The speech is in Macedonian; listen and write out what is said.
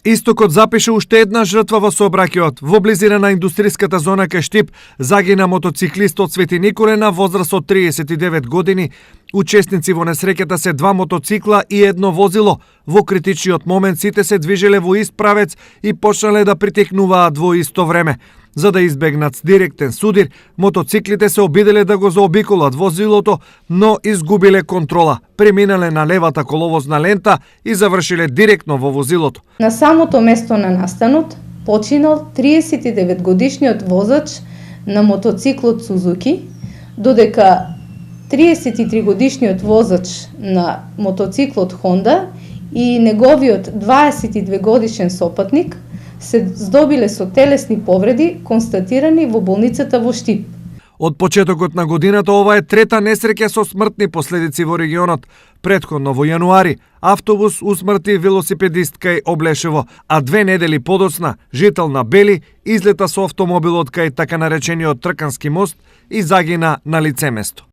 Истокот запише уште една жртва во сообраќајот. Во близина на индустријската зона кај Штип загина мотоциклистот Цвети Николе на возраст од 39 години. Учесници во несреќата се два мотоцикла и едно возило. Во критичниот момент сите се движеле во ист правец и почнале да притекнуваат во исто време. За да избегнат директен судир, мотоциклите се обиделе да го заобиколат возилото, но изгубиле контрола, преминале на левата коловозна лента и завршиле директно во возилото. На самото место на настанот починал 39 годишниот возач на мотоциклот Сузуки, додека 33 годишниот возач на мотоциклот Хонда и неговиот 22 годишен сопатник се здобиле со телесни повреди констатирани во болницата во Штип. Од почетокот на годината ова е трета несреќа со смртни последици во регионот. Претходно во јануари автобус усмрти велосипедист кај Облешево, а 2 недели подоцна жител на Бели излета со автомобилот кај така наречениот Тркански мост и загина на лице место.